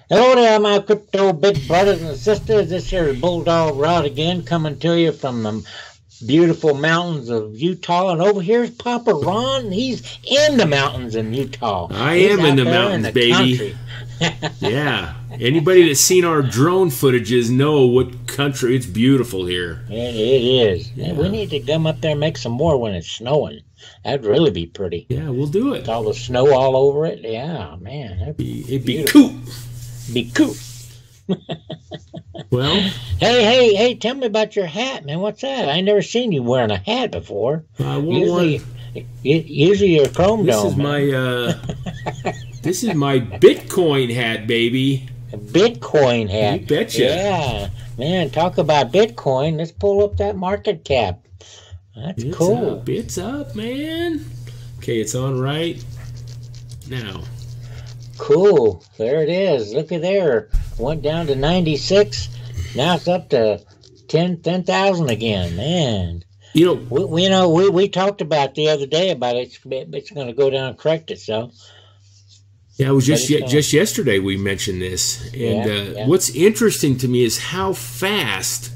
Hello there, my crypto big brothers and sisters. This here is Bulldog Rod again, coming to you from the beautiful mountains of Utah. And over here's Papa Ron. He's in the mountains in Utah. He's am in the mountains, baby. Yeah. Anybody that's seen our drone footages know what country. It's beautiful here. It is. Yeah. We need to come up there and make some more when it's snowing. That'd really be pretty. Yeah, we'll do it. With all the snow all over it. Yeah, man. It'd be cool. Be cool. Well, hey, tell me about your hat, man. What's that? I ain't never seen you wearing a hat before. Usually your chrome this dome. This is my Bitcoin hat, baby. A Bitcoin hat. You betcha. Yeah, man. Talk about Bitcoin. Let's pull up that market cap. That's cool. It's up, man. Okay, it's on right now. Cool. There it is. Look at there. Went down to 96. Now it's up to 10,000 again. Man. We talked about the other day about it's going to go down and correct itself. Yeah, it was just yesterday we mentioned this. And what's interesting to me is how fast.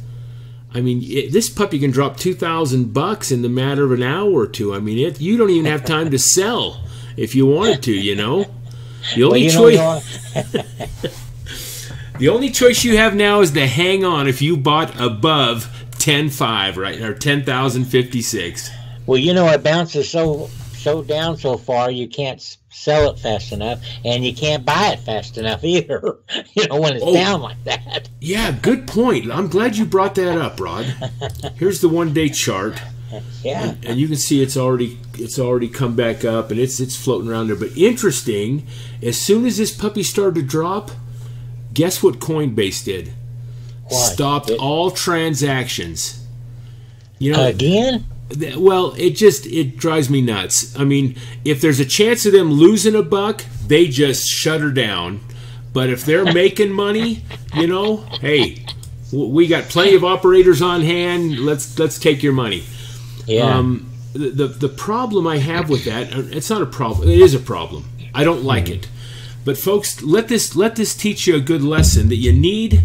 I mean, this puppy can drop $2,000 in the matter of an hour or two. I mean, you don't even have time to sell if you wanted to, you know. The only choice you have now is to hang on if you bought above 10.5, right, or 10,056. Well, it bounces so down so far you can't sell it fast enough, and you can't buy it fast enough either. When it's down like that. Yeah, good point. I'm glad you brought that up, Rod. Here's the one-day chart. Yeah, and you can see it's already come back up, and it's floating around there. But interesting, as soon as this puppy started to drop, guess what Coinbase did? What? Stopped all transactions. Again? Well, it drives me nuts. I mean, if there's a chance of them losing a buck, they just shut her down. But if they're making money, hey, we got plenty of operators on hand. Let's take your money. Yeah. The problem I have with that, it's not a problem. It is a problem. I don't like it. But folks, let this teach you a good lesson that you need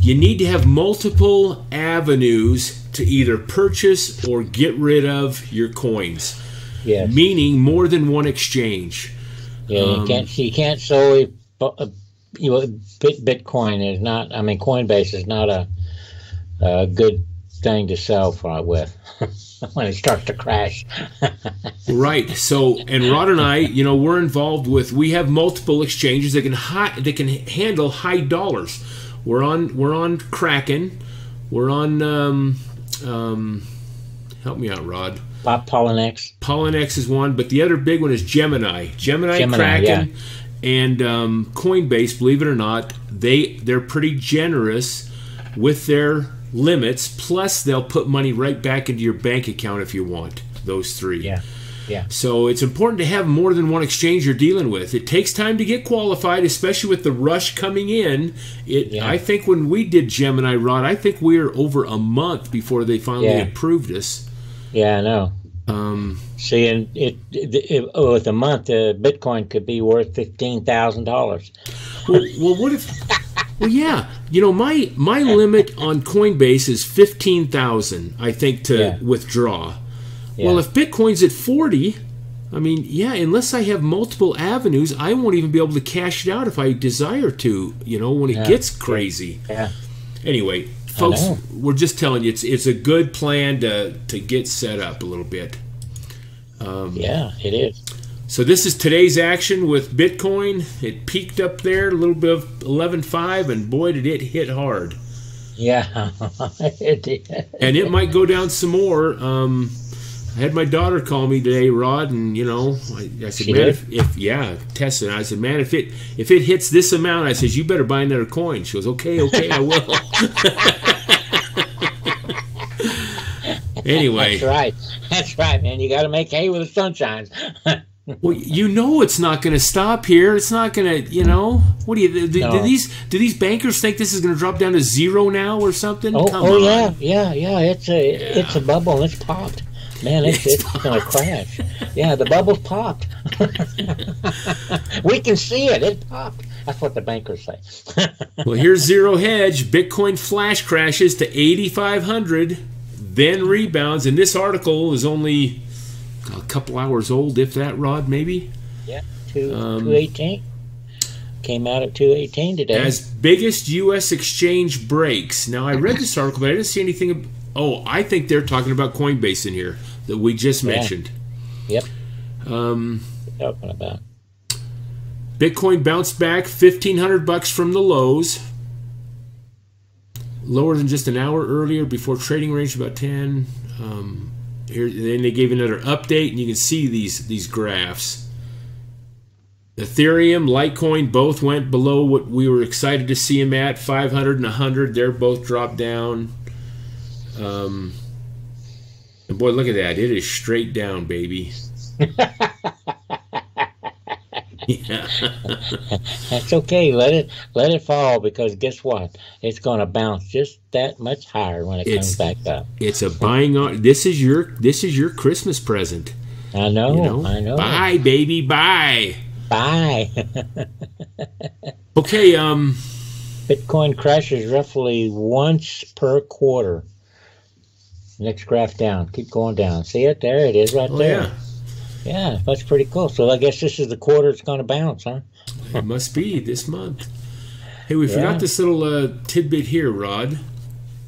to have multiple avenues to either purchase or get rid of your coins. Yes. Meaning more than one exchange. Yeah, you can't solely Bitcoin is not. I mean, Coinbase is not a good thing to sell with when it starts to crash. Right. So, and Rod and I, we're involved with. We have multiple exchanges that can handle high dollars. We're on Kraken. We're on. Help me out, Rod. Poloniex. Poloniex is one, but the other big one is Gemini. Gemini, Kraken, and Coinbase. Believe it or not, they're pretty generous with their limits. Plus, they'll put money right back into your bank account if you want. Those three. Yeah. So it's important to have more than one exchange you're dealing with. It takes time to get qualified, especially with the rush coming in. I think when we did Gemini, Rod, I think we were over a month before they finally approved us. Yeah, I know. See, and with a month, Bitcoin could be worth $15,000. Well, what if? Well, yeah. My limit on Coinbase is 15,000. I think to withdraw. Yeah. Well, if Bitcoin's at 40, I mean, unless I have multiple avenues, I won't even be able to cash it out if I desire to, when it gets crazy. Yeah. Anyway, folks, we're just telling you, it's a good plan to get set up a little bit. Yeah, it is. So this is today's action with Bitcoin. It peaked up there, a little bit of 11.5, and boy, did it hit hard. Yeah, it did. And it might go down some more. I had my daughter call me today, Rod, and I said, man, if Tessa, and I said, man, if it hits this amount, I said, you better buy another coin. She goes, okay, I will. Anyway, that's right, man. You got to make hay with the sun shines. Well, it's not going to stop here. It's not going to, what do you do? These bankers think this is going to drop down to zero now or something? Come on. Yeah. It's a bubble. It's popped. Man, it's going to crash. Yeah, the bubble's popped. We can see it. It popped. That's what the bankers say. Well, here's Zero Hedge. Bitcoin flash crashes to 8,500, then rebounds. And this article is only a couple hours old, if that, Rod, maybe? Yeah, 218. Came out at 218 today. As biggest U.S. exchange breaks. Now, I read this article, but I didn't see anything. I think they're talking about Coinbase in here that we just mentioned. Yep. Talking about. Bitcoin bounced back $1,500 from the lows. Lower than just an hour earlier before trading range about 10. Here, then they gave another update, and you can see these graphs. Ethereum, Litecoin both went below what we were excited to see them at, 500 and 100. They're both dropped down. And boy, look at that. It is straight down, baby. Yeah. That's okay. Let it fall, because guess what? It's going to bounce just that much higher when it comes back up. It's a buying on. This is your Christmas present. I know. I know. Buy, baby, buy. Bye. Okay. Bitcoin crashes roughly once per quarter. Next graph down. Keep going down. See it? There it is right there. Yeah. Yeah, that's pretty cool. So I guess this is the quarter it's going to bounce, huh? It must be this month. Hey, we forgot this little tidbit here, Rod.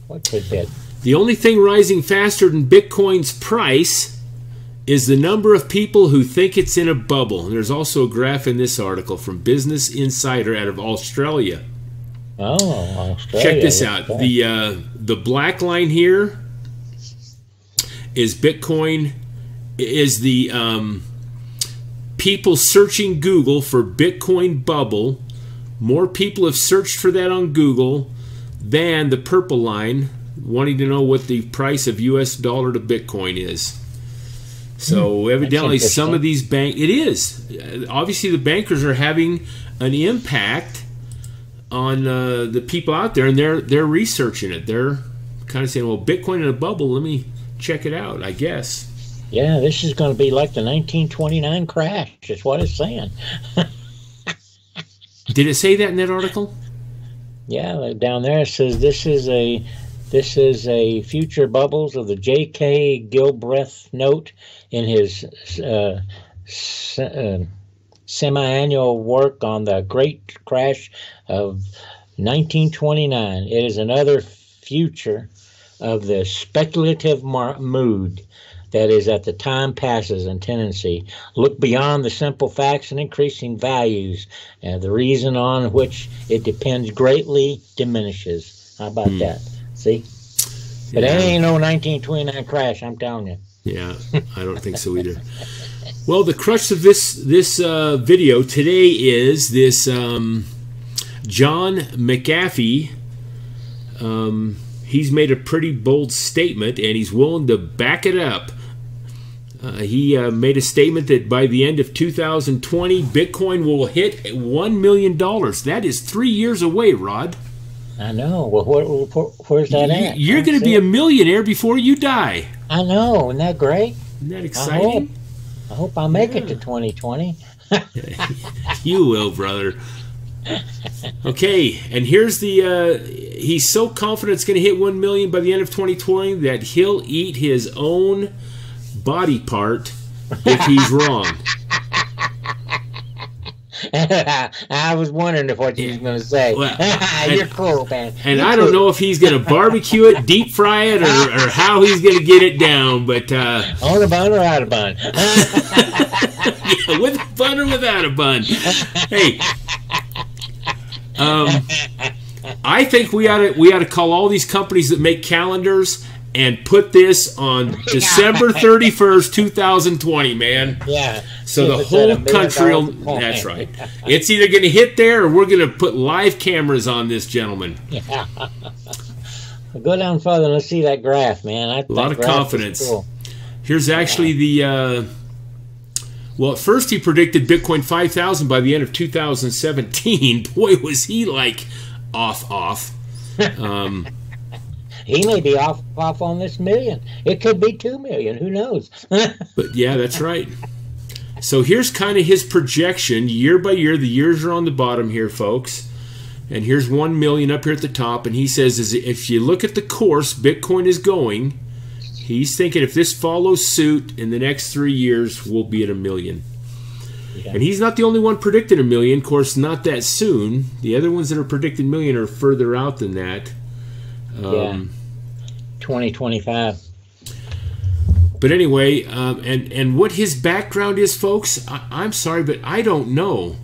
What tidbit? The only thing rising faster than Bitcoin's price is the number of people who think it's in a bubble. And there's also a graph in this article from Business Insider out of Australia. Oh, Australia. Check this out. The black line here is Bitcoin, is the people searching Google for Bitcoin bubble. More people have searched for that on Google than the purple line, wanting to know what the price of US dollar to Bitcoin is. So evidently some of these it is. Obviously the bankers are having an impact on the people out there, and they're researching it. They're kind of saying, well, Bitcoin in a bubble, let me check it out, I guess. Yeah, this is going to be like the 1929 crash. That's what it's saying. Did it say that in that article? Yeah, down there it says this is a future bubbles of the J.K. Gilbreth note in his semi-annual work on the Great Crash of 1929. It is another future of the speculative mood that is at the time passes and tendency. Look beyond the simple facts and increasing values, and the reason on which it depends greatly diminishes. How about that? See? But it ain't no 1929 crash, I'm telling you. Yeah, I don't think so either. Well, the crux of this video today is this John Mcafee. He's made a pretty bold statement, and he's willing to back it up. He made a statement that by the end of 2020, Bitcoin will hit $1 million. That is 3 years away, Rod. I know. Well, where's that at? You're going to be a millionaire before you die. I know. Isn't that great? Isn't that exciting? I hope I make it to 2020. You will, brother. Okay, and here's the... he's so confident it's going to hit 1 million by the end of 2020 that he'll eat his own body part if he's wrong. I was wondering what you was going to say. Well, You're cool, man. And I don't know if he's going to barbecue it, deep fry it, or how he's going to get it down. But on a bun or out of bun? Yeah, with a bun or without a bun. Hey, I think we ought to call all these companies that make calendars and put this on December 31st, 2020, man. Yeah. So the whole country will... That's right. It's either going to hit there, or we're going to put live cameras on this gentleman. Yeah. Go down further and let's see that graph, man. A lot of confidence. Cool. Here's actually the... well, at first he predicted Bitcoin 5,000 by the end of 2017. Boy, was he like off. He may be off on this million. It could be 2 million. Who knows? But yeah, that's right. So here's kind of his projection year by year. The years are on the bottom here, folks. And here's 1 million up here at the top. And he says, if you look at the course Bitcoin is going, he's thinking if this follows suit in the next 3 years, we'll be at 1 million. Yeah. And he's not the only one predicting 1 million. Of course, not that soon. The other ones that are predicting 1 million are further out than that. 2025. But anyway, and what his background is, folks, I'm sorry, but I don't know.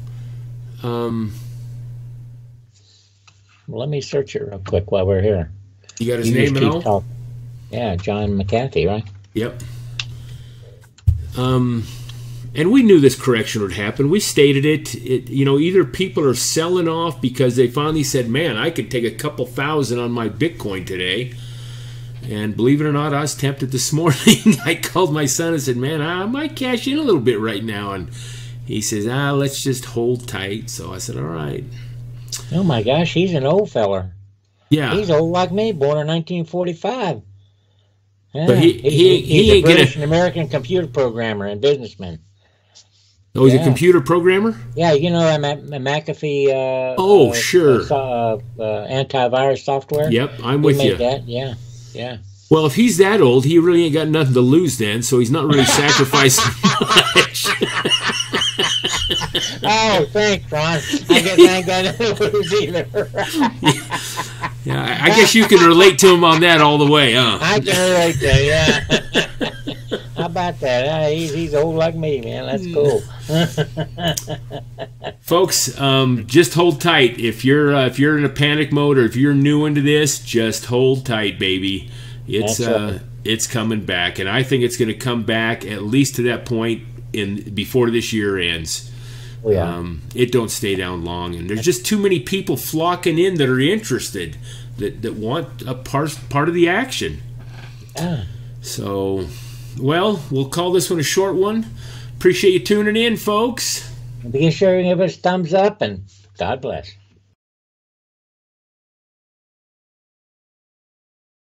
Well, let me search it real quick while we're here. You got his name and all? Yeah, John Mcafee, right? Yep. And we knew this correction would happen. We stated it. You know, either people are selling off because they finally said, man, I could take a couple thousand on my Bitcoin today. And believe it or not, I was tempted this morning. I called my son and said, man, I might cash in a little bit right now. And he says, let's just hold tight. So I said, all right. Oh, my gosh, he's an old feller. Yeah. He's old like me, born in 1945. Yeah. But he ain't a British and American computer programmer and businessman. Oh, he's a computer programmer? Yeah, you know, Mcafee. Sure. Antivirus software. Yep, I'm with you. That. Yeah. Yeah. Well, if he's that old, he really ain't got nothing to lose then, so he's not really sacrificing much. Oh, thanks, Ron. I guess I ain't got nothing to lose either. Yeah, I guess you can relate to him on that all the way, huh? I can relate to him, yeah. How about that? He's old like me, man. That's cool. Folks, just hold tight. If you're in a panic mode or if you're new into this, just hold tight, baby. It's coming back, and I think it's going to come back at least to that point before this year ends. Oh, yeah. It don't stay down long, and there's just too many people flocking in that are interested, that want a part of the action. Yeah. So, well, we'll call this one a short one. Appreciate you tuning in, folks. Be sure to give us a thumbs up, and God bless.